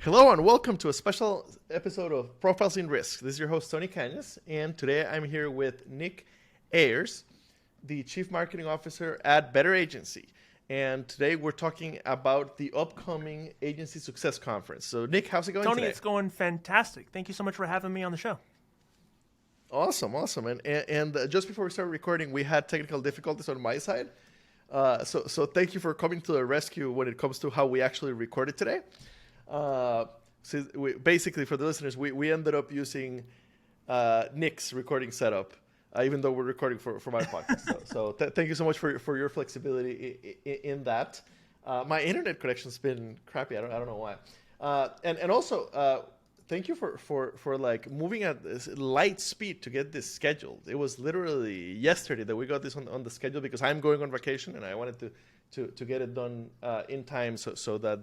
Hello and welcome to a special episode of Profiles in Risk. This is your host, Tony Cañas, and today I'm here with Nick Ayers, the Chief Marketing Officer at Better Agency. And today we're talking about the upcoming Agecy Success Conference. So Nick, how's it going Tony, today? it's going fantastic. Thank you so much for having me on the show. Awesome. And just before we started recording, we had technical difficulties on my side. So thank you for coming to the rescue when it comes to how we actually recorded today. Basically, for the listeners, we ended up using Nick's recording setup, even though we're recording for my podcast. So thank you so much for your flexibility in that. My internet connection's been crappy. I don't know why. And also thank you for like moving at this light speed to get this scheduled. It was literally yesterday that we got this on the schedule because I'm going on vacation and I wanted to get it done in time so that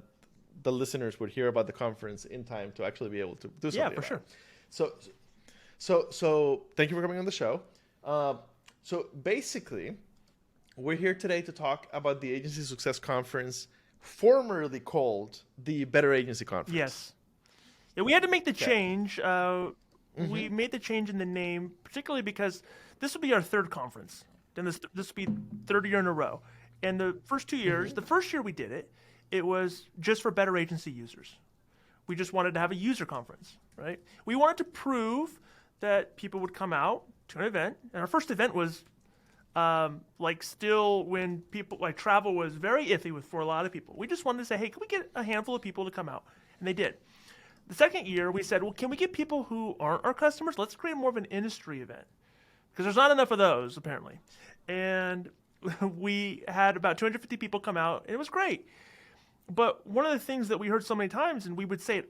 the listeners would hear about the conference in time to actually be able to do something. Yeah, for sure. So thank you for coming on the show. So basically, we're here today to talk about the Agecy Success Conference, formerly called the Better Agency Conference. Yes. Yeah, we had to make the change. We made the change in the name, particularly because this will be our third conference. Then this will be third year in a row. And the first 2 years, the first year we did it, it was just for Better Agency users. We just wanted to have a user conference, right? We wanted to prove that people would come out to an event. And our first event was still when people, travel was very iffy for a lot of people. We just wanted to say, hey, can we get a handful of people to come out? And they did. The second year, we said, well, can we get people who aren't our customers? Let's create more of an industry event. Because there's not enough of those, apparently. And we had about 250 people come out, and it was great. But one of the things that we heard so many times, and we would say it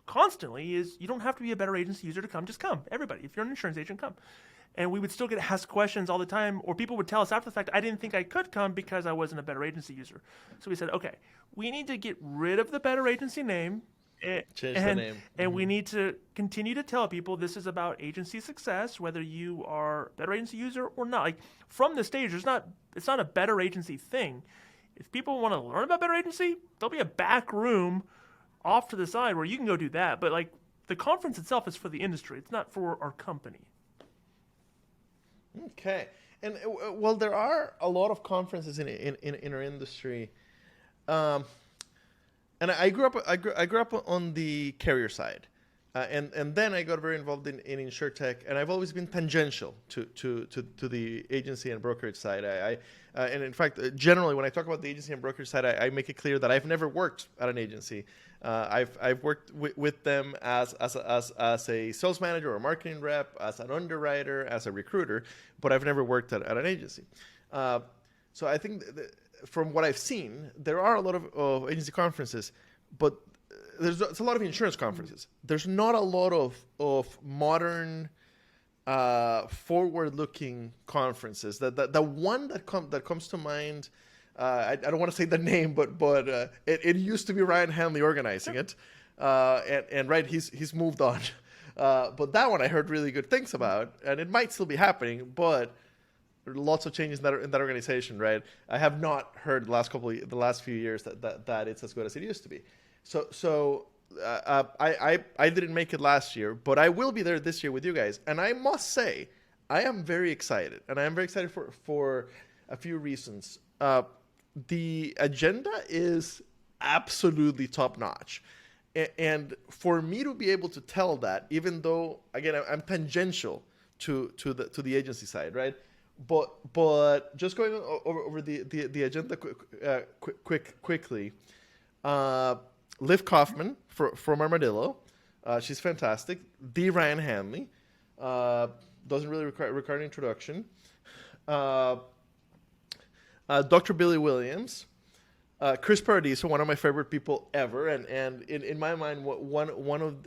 constantly, is you don't have to be a Better Agency user to come. Just come. Everybody. If you're an insurance agent, come. And we would still get asked questions all the time, or people would tell us after the fact, I didn't think I could come because I wasn't a Better Agency user. So we said, okay, we need to get rid of the Better Agency name. Change the name. And we need to continue to tell people this is about agency success, whether you are a Better Agency user or not. Like from the stage, it's not a Better Agency thing. If people want to learn about Better Agency, there'll be a back room off to the side where you can go do that. But like the conference itself is for the industry. It's not for our company. Okay. And well, there are a lot of conferences in our industry. And I grew up on the carrier side. And then I got very involved in InsurTech, and I've always been tangential to the agency and brokerage side. And in fact, generally, when I talk about the agency and brokerage side, I make it clear that I've never worked at an agency. I've worked with them as a sales manager or a marketing rep, as an underwriter, as a recruiter, but I've never worked at an agency. So I think from what I've seen, there are a lot of agency conferences, but it's a lot of insurance conferences. There's not a lot of modern, forward-looking conferences. The one that comes to mind, I don't want to say the name, but it used to be Ryan Hanley organizing it, and right, he's moved on. But that one I heard really good things about, and it might still be happening, but there are lots of changes in that organization, right? I have not heard the last few years that it's as good as it used to be. So I didn't make it last year, but I will be there this year with you guys. And I must say, I am very excited. And I am very excited for a few reasons. The agenda is absolutely top notch. And for me to be able to tell that, even though, again, I'm tangential to the agency side, right? But just going over the agenda quickly. Liv Kaufman from Armadillo. She's fantastic. The Ryan Hanley. Doesn't really require an introduction. Dr. Billy Williams. Chris Paradiso, one of my favorite people ever. And in my mind, one of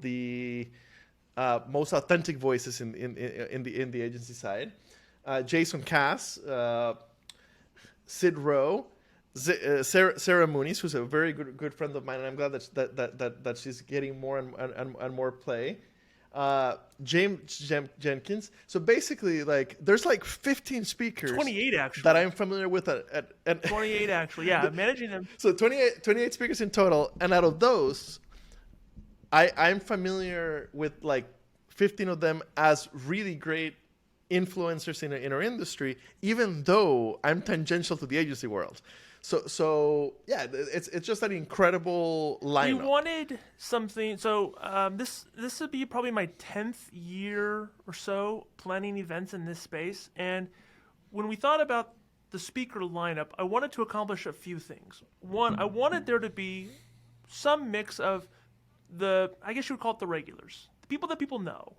the most authentic voices in the agency side. Jason Cass. Sid Rowe. Sarah Mooney, who's a very good friend of mine, and I'm glad that she's getting more and more play. Jenkins. So basically, like, there's like 15 speakers 28 actually. that I'm familiar with. 28 actually. Yeah, managing them. So 28 speakers in total, and out of those, I'm familiar with like 15 of them as really great influencers in our industry, even though I'm tangential to the agency world. So yeah, it's just an incredible lineup. We wanted something. So this would be probably my 10th year or so planning events in this space. And when we thought about the speaker lineup, I wanted to accomplish a few things. One, I wanted there to be some mix of I guess you would call it the regulars, the people that people know,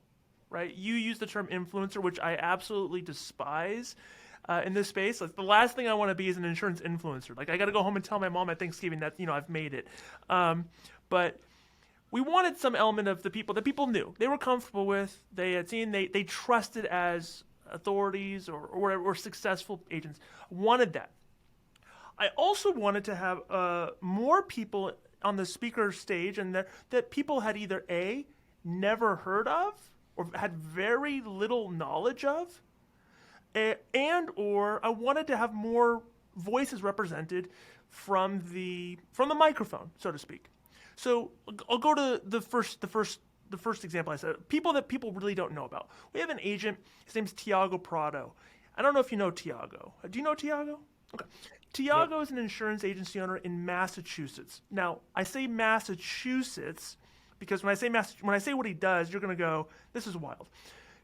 right? You use the term influencer, which I absolutely despise. In this space, like the last thing I want to be is an insurance influencer. Like I got to go home and tell my mom at Thanksgiving that I've made it. But we wanted some element of the people that people knew, they were comfortable with, they had seen, they trusted as authorities or successful agents. Wanted that. I also wanted to have more people on the speaker stage, and that people had either never heard of or had very little knowledge of. And or I wanted to have more voices represented from the microphone, so to speak. So I'll go to the first example I said, people that people really don't know about. We have an agent, his name's Tiago Prado. I don't know if you know Tiago. Do you know Tiago? Okay. Tiago is an insurance agency owner in Massachusetts. Now, I say Massachusetts because when I say what he does, you're going to go, this is wild.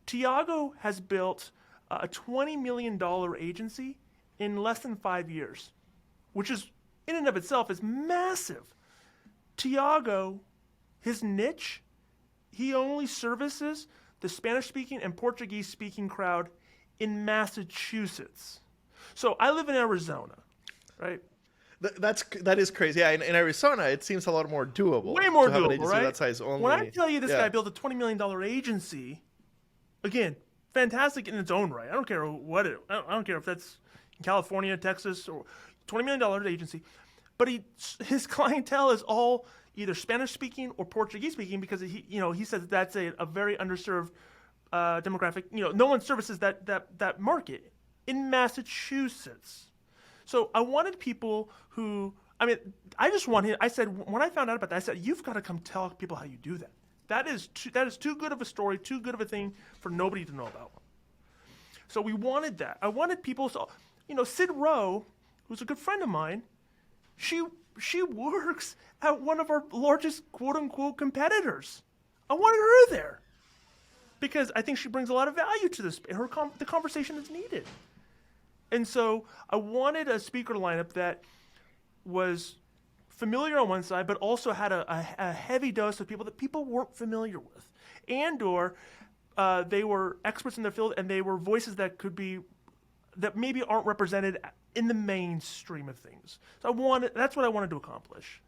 Tiago has built a $20 million agency in less than 5 years, which is, in and of itself, is massive. Tiago, his niche, he only services the Spanish-speaking and Portuguese-speaking crowd in Massachusetts. So I live in Arizona, right? That is crazy. Yeah, in Arizona, it seems a lot more doable. Way more to have an doable, agency right? That size only. When I tell you this guy built a $20 million agency, again, fantastic in its own right. I don't care I don't care if that's in California, Texas, or $20 million agency. But his clientele is all either Spanish speaking or Portuguese speaking because he says that's a very underserved demographic. No one services that market in Massachusetts. So I wanted people who, I said, when I found out about that, I said, you've got to come tell people how you do that. That is too good of a story, too good of a thing for nobody to know about. So we wanted that. I wanted people, Sid Rowe, who's a good friend of mine, she works at one of our largest quote-unquote competitors. I wanted her there because I think she brings a lot of value to this. The conversation is needed. And so I wanted a speaker lineup that was familiar on one side, but also had a heavy dose of people that people weren't familiar with, and or they were experts in their field, and they were voices that maybe aren't represented in the mainstream of things. So that's what I wanted to accomplish.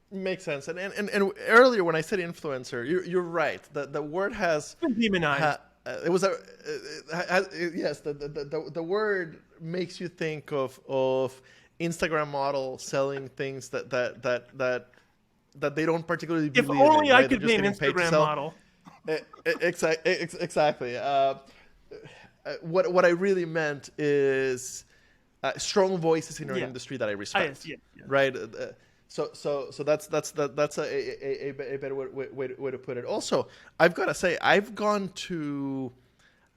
Makes sense. And earlier when I said influencer, you're right. The word has been demonized. Yes. The word makes you think of Instagram model selling things that they don't particularly believe in. If only right? I could be an Instagram model. Exactly. What I really meant is strong voices in our industry that I respect. Right. So that's a better way to put it. Also, I've got to say, I've gone to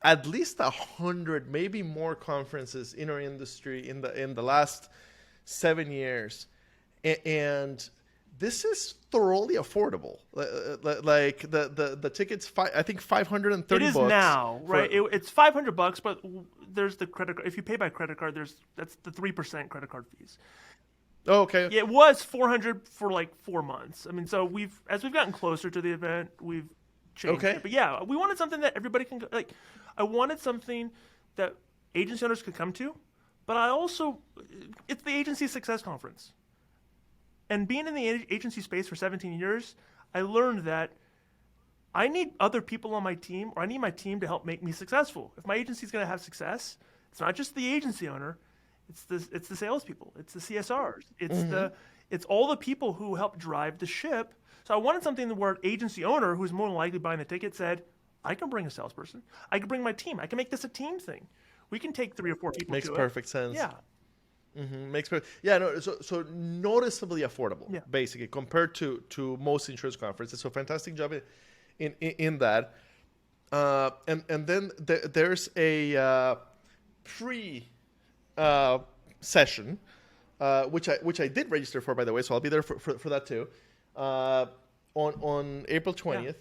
at least 100, maybe more conferences in our industry in the last 7 years, and this is thoroughly affordable. Like the tickets, I think $530. It is now, right? It's $500, but there's the credit card. If you pay by credit card, that's the 3% credit card fees. Oh, okay. Yeah, it was $400 for like 4 months. I mean, so as we've gotten closer to the event, we've changed it. But yeah, we wanted something that everybody can like. I wanted something that agency owners could come to, but it's the Agecy Success Conference. And being in the agency space for 17 years, I learned that I need other people on my team, or I need my team to help make me successful. If my agency is going to have success, it's not just the agency owner. It's the salespeople. It's the CSRs. It's It's all the people who help drive the ship. So I wanted something where an agency owner who's more than likely buying the ticket said, I can bring a salesperson. I can bring my team. I can make this a team thing. We can take 3 or 4 people Makes to perfect sense. Yeah. Makes perfect. Yeah, no. So noticeably affordable, Yeah. basically, compared to most insurance conferences. So fantastic job in that. And then there's a pre session, which I did register for, by the way. So I'll be there for that too, on April 20th,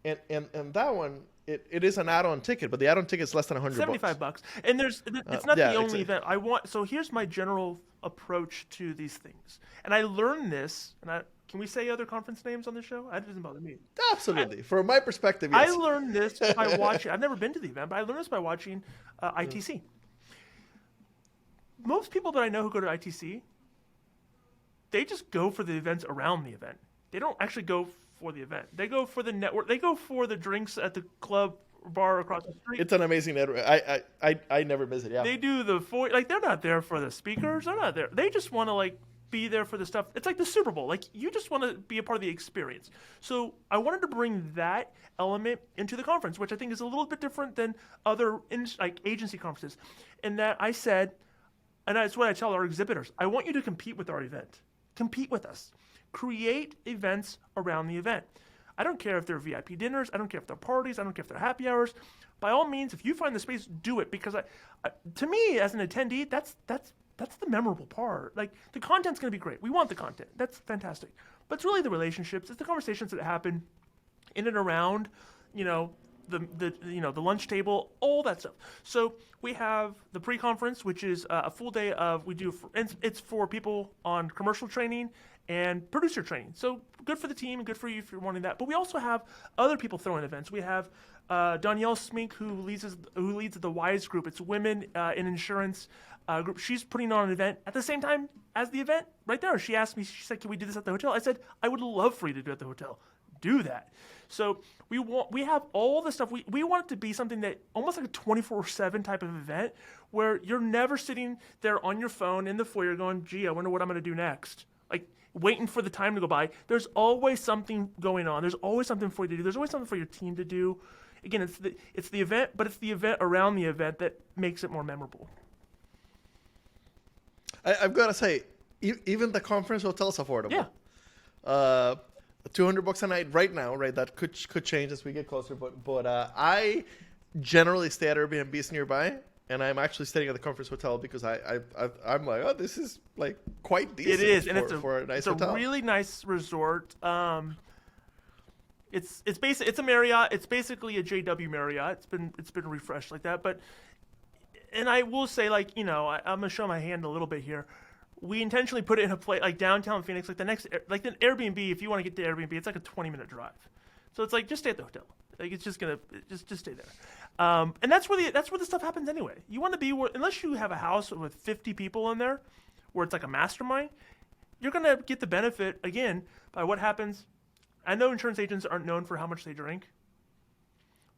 and that one. It is an add-on ticket, but the add-on ticket is less than $100. $75. And it's not the only event. So here's my general approach to these things. And I learned this, and can we say other conference names on the show? That doesn't bother me. Absolutely. From my perspective, yes. I learned this by watching. I've never been to the event, but I learned this by watching ITC. Most people that I know who go to ITC, they just go for the events around the event. They don't actually go for the event. They go for the network. They go for the drinks at the club bar across the street. It's an amazing network. I never miss it. Yeah. They do they're not there for the speakers. They're not there. They just want to be there for the stuff. It's like the Super Bowl. You just want to be a part of the experience. So I wanted to bring that element into the conference, which I think is a little bit different than other agency conferences. In that I said, and that's what I tell our exhibitors, I want you to compete with our event. Compete with us. Create events around the event. I don't care if they're VIP dinners. I don't care if they're parties. I don't care if they're happy hours. By all means, if you find the space, do it. Because to me, as an attendee, that's the memorable part. The content's going to be great. We want the content. That's fantastic. But it's really the relationships. It's the conversations that happen in and around, the lunch table, all that stuff. So we have the pre-conference, which is a full day it's for people on commercial training and producer training. So good for the team and good for you if you're wanting that. But we also have other people throwing events. We have Danielle Smink, who leads the WISE group. It's Women in Insurance group. She's putting on an event at the same time as the event right there. She asked me, she said, can we do this at the hotel? I said, I would love for you to do it at the hotel. Do that. So we have all the stuff. We want it to be something that almost like a 24/7 type of event where you're never sitting there on your phone in the foyer going, gee, I wonder what I'm going to do next. Waiting for the time to go by. There's always something going on. There's always something for you to do. There's always something for your team to do. Again, it's the event, but it's the event around the event that makes it more memorable. I've got to say, even the conference hotel is affordable. Yeah. $200 a night right now, right? That could change as we get closer. But I generally stay at Airbnbs nearby. And I'm actually staying at the conference hotel because I'm like, oh, this is quite decent. It is, and it's a nice hotel. A really nice resort. It's a Marriott. It's basically a JW Marriott. It's been refreshed like that. But and I will say, I'm gonna show my hand a little bit here. We intentionally put it in a place like downtown Phoenix, like the Airbnb. If you want to get to Airbnb, it's like a 20-minute drive. So it's just stay at the hotel. It's just gonna just stay there. And that's where the stuff happens anyway. You want to be unless you have a house with 50 people in there, where it's like a mastermind, you're gonna get the benefit again by what happens. I know insurance agents aren't known for how much they drink,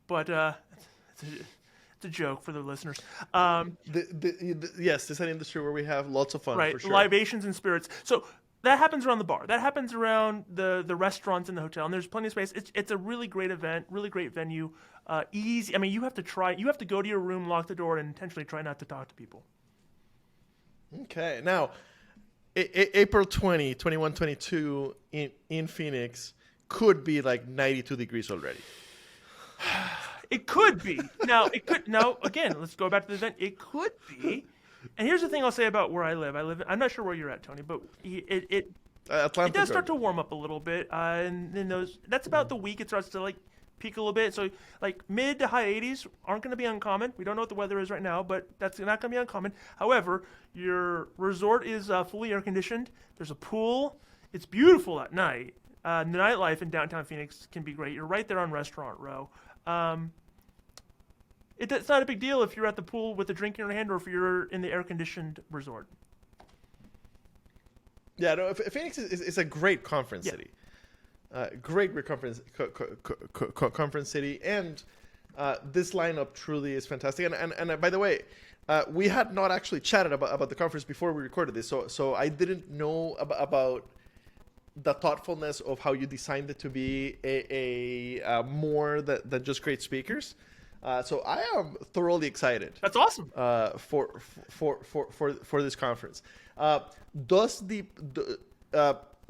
but it's a joke for the listeners. Yes, it's an industry where we have lots of fun. Right, for sure. Libations and spirits. So that happens around the bar. That happens around the restaurants in the hotel, and there's plenty of space. It's a really great event, really great venue. Easy. I mean, you have to go to your room, lock the door, and intentionally try not to talk to people. Okay. Now, April 20, 21, 22 in Phoenix could be 92 degrees already. It could be. Now, again, let's go back to the event. It could be. And here's the thing I'll say about where I live. I'm not sure where you're at, Tony, but it does start to warm up a little bit. And then that's about the week it starts to peak a little bit. So mid to high 80s aren't going to be uncommon. We don't know what the weather is right now, but that's not going to be uncommon. However, your resort is fully air conditioned. There's a pool. It's beautiful at night. The nightlife in downtown Phoenix can be great. You're right there on Restaurant Row. It's not a big deal if you're at the pool with a drink in your hand or if you're in the air-conditioned resort. Yeah, no, Phoenix is a great conference city. Great conference city. And this lineup truly is fantastic. And by the way, we had not actually chatted about the conference before we recorded this. So I didn't know about the thoughtfulness of how you designed it to be a more than just great speakers. So I am thoroughly excited. That's awesome. For this conference.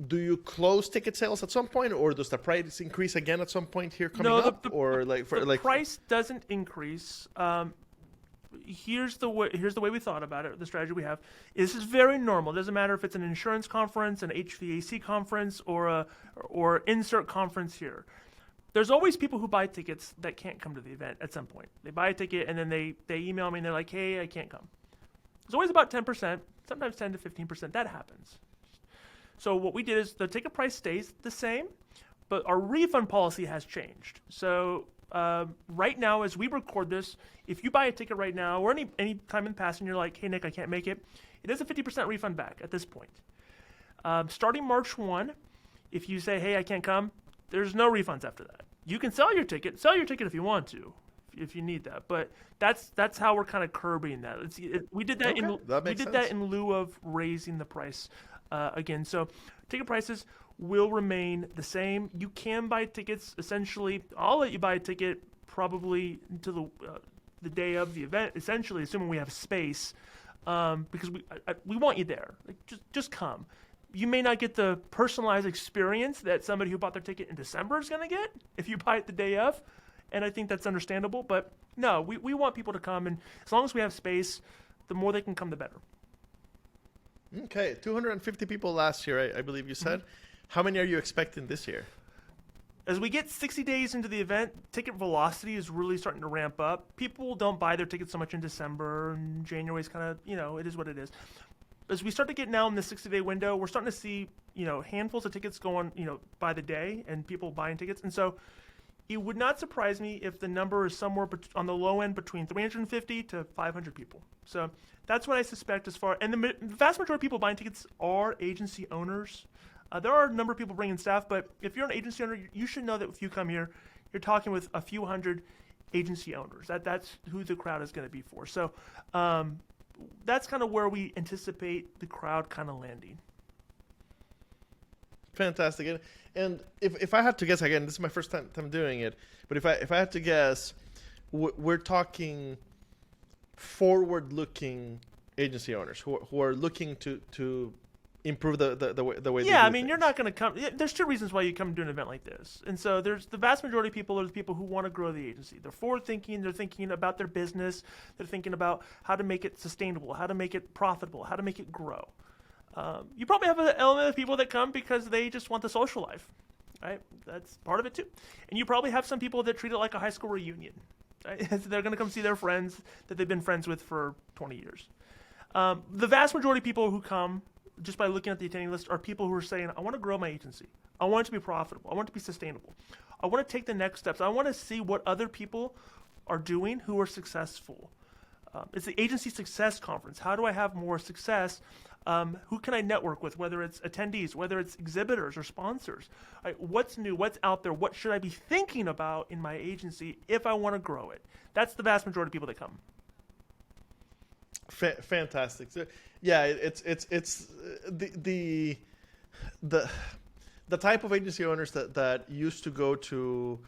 Do you close ticket sales at some point, or does the price increase again at some point here coming up? The price doesn't increase. Here's the way we thought about it. The strategy we have. This is very normal. It doesn't matter if it's an insurance conference, an HVAC conference, or insert conference here. There's always people who buy tickets that can't come to the event at some point. They buy a ticket and then they email me and they're like, hey, I can't come. It's always about 10%, sometimes 10 to 15%. That happens. So what we did is the ticket price stays the same, but our refund policy has changed. So right now, as we record this, if you buy a ticket right now or any time in the past and you're like, hey, Nick, I can't make it, it is a 50% refund back at this point. Starting March 1, if you say, hey, I can't come, there's no refunds after that. You can sell your ticket if you want to, if you need that. But that's how we're kind of curbing that. We did that that in lieu of raising the price again. So ticket prices will remain the same. You can buy tickets. Essentially, I'll let you buy a ticket probably to the day of the event. Essentially, assuming we have space, because we want you there. Like, just come. You may not get the personalized experience that somebody who bought their ticket in December is going to get if you buy it the day of, and I think that's understandable. But no, we want people to come, and as long as we have space, the more they can come, the better. Okay, 250 people last year, I believe you said. Mm-hmm. How many are you expecting this year? As we get 60 days into the event, ticket velocity is really starting to ramp up. People don't buy their tickets so much in December, and January is kind of, it is what it is. As we start to get now in the 60-day window, we're starting to see, handfuls of tickets going, by the day and people buying tickets. And so it would not surprise me if the number is somewhere on the low end between 350 to 500 people. So that's what I suspect and the vast majority of people buying tickets are agency owners. There are a number of people bringing staff, but if you're an agency owner, you should know that if you come here, you're talking with a few hundred agency owners. That's who the crowd is going to be for. So, that's kind of where we anticipate the crowd kind of landing. Fantastic. And if I had to guess, again, this is my first time doing it, but if I had to guess, we're talking forward-looking agency owners who are looking to improve the way. Yeah, I mean, you're not going to come. There's two reasons why you come to an event like this, and so there's the vast majority of people are the people who want to grow the agency. They're forward-thinking. They're thinking about their business. They're thinking about how to make it sustainable, how to make it profitable, how to make it grow. You probably have an element of people that come because they just want the social life, right? That's part of it too. And you probably have some people that treat it like a high school reunion. Right? They're going to come see their friends that they've been friends with for 20 years. The vast majority of people who come, just by looking at the attending list, are people who are saying, I want to grow my agency. I want it to be profitable. I want it to be sustainable. I want to take the next steps. I want to see what other people are doing who are successful. It's the Agecy Success Conference. How do I have more success? Who can I network with, whether it's attendees, whether it's exhibitors or sponsors? Right, what's new? What's out there? What should I be thinking about in my agency if I want to grow it? That's the vast majority of people that come. Fantastic. So, yeah, it's the type of agency owners that used to go to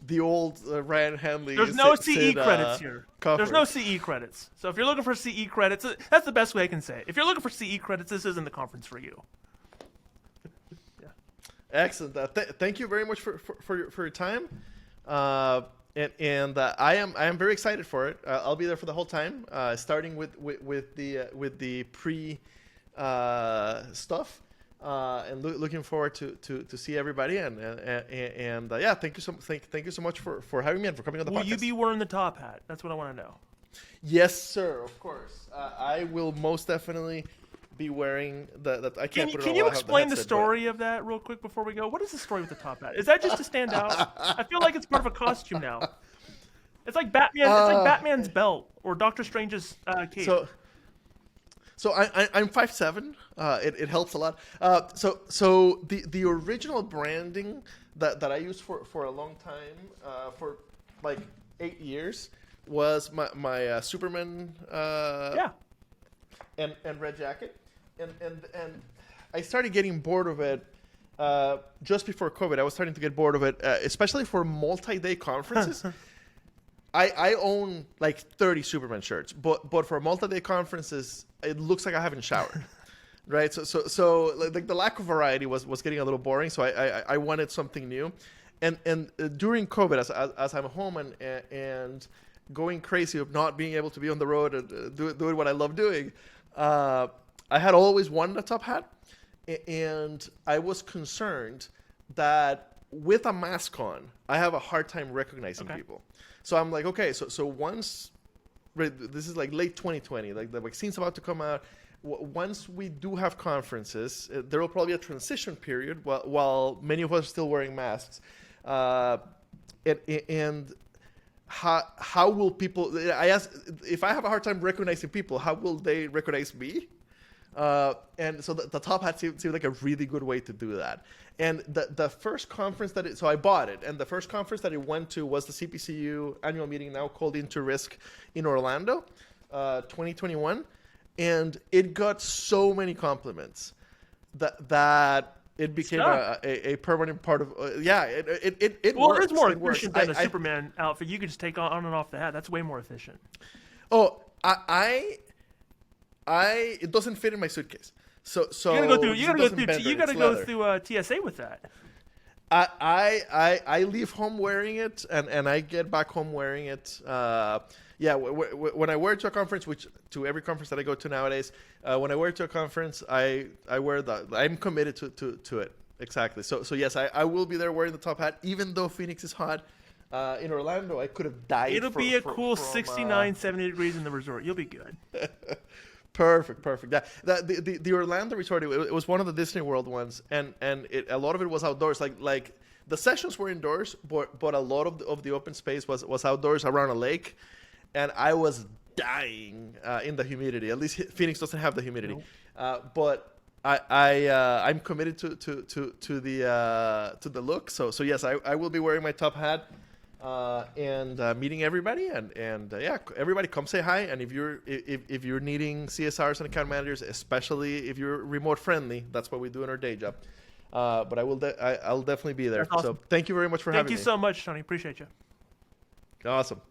the old Ryan Hanley. There's no CE credits here. Conference. There's no CE credits. So if you're looking for CE credits, that's the best way I can say it. If you're looking for CE credits, this isn't the conference for you. Yeah. Excellent. Thank you very much for your time. And I am very excited for it. I'll be there for the whole time, starting with the pre stuff, and looking forward to see everybody. And yeah, thank you so much for having me and for coming on the podcast. Will you be wearing the top hat? That's what I want to know. Yes, sir. Of course, I will most definitely be wearing the. I can't. Can you explain the story of that real quick before we go? What is the story with the top hat? Is that just to stand out? I feel like it's part of a costume now. It's like Batman. It's like Batman's belt or Doctor Strange's cape. So I'm 5'7". It helps a lot. So the original branding that I used for a long time, for like 8 years, was my Superman. And red jacket, and I started getting bored of it just before COVID, I was starting to get bored of it, especially for multi-day conferences. I own like 30 Superman shirts, but for multi-day conferences, it looks like I haven't showered, right? So like the lack of variety was getting a little boring. So I wanted something new, and during COVID, as I'm home and going crazy of not being able to be on the road and doing what I love doing, I had always wanted a top hat, and I was concerned that with a mask on, I have a hard time recognizing people. So I'm like, okay, so once, right, this is like late 2020, like the vaccine's about to come out. Once we do have conferences, there will probably be a transition period while many of us are still wearing masks. And how will people, I asked, if I have a hard time recognizing people, how will they recognize me? And so the top hat seemed like a really good way to do that. And the first conference so I bought it, and the first conference that it went to was the CPCU annual meeting, now called Into Risk, in Orlando, 2021. And it got so many compliments that it became a permanent part of, it well, works. it's more efficient than a Superman outfit. You could just take on and off the hat. That's way more efficient. Oh, it doesn't fit in my suitcase. So you gotta go through TSA with that. I leave home wearing it, and I get back home wearing it. When I wear it to a conference, which to every conference that I go to nowadays, when I wear it to a conference, I wear I'm committed to it. Exactly. So yes, I will be there wearing the top hat, even though Phoenix is hot. In Orlando, I could have died. It'll be a cool 69, 70 degrees in the resort. You'll be good. Perfect. Yeah, the Orlando resort, it was one of the Disney World ones, and a lot of it was outdoors. Like the sessions were indoors, but a lot of the open space was outdoors around a lake, and I was dying in the humidity. At least Phoenix doesn't have the humidity, but I'm committed to the look. So yes, I will be wearing my top hat. And meeting everybody, and everybody come say hi. And if you're needing CSRs and account managers, especially if you're remote friendly, that's what we do in our day job. But I'll definitely be there. That's awesome. So thank you very much for having me. Thank you so much, Tony. Appreciate you. Awesome.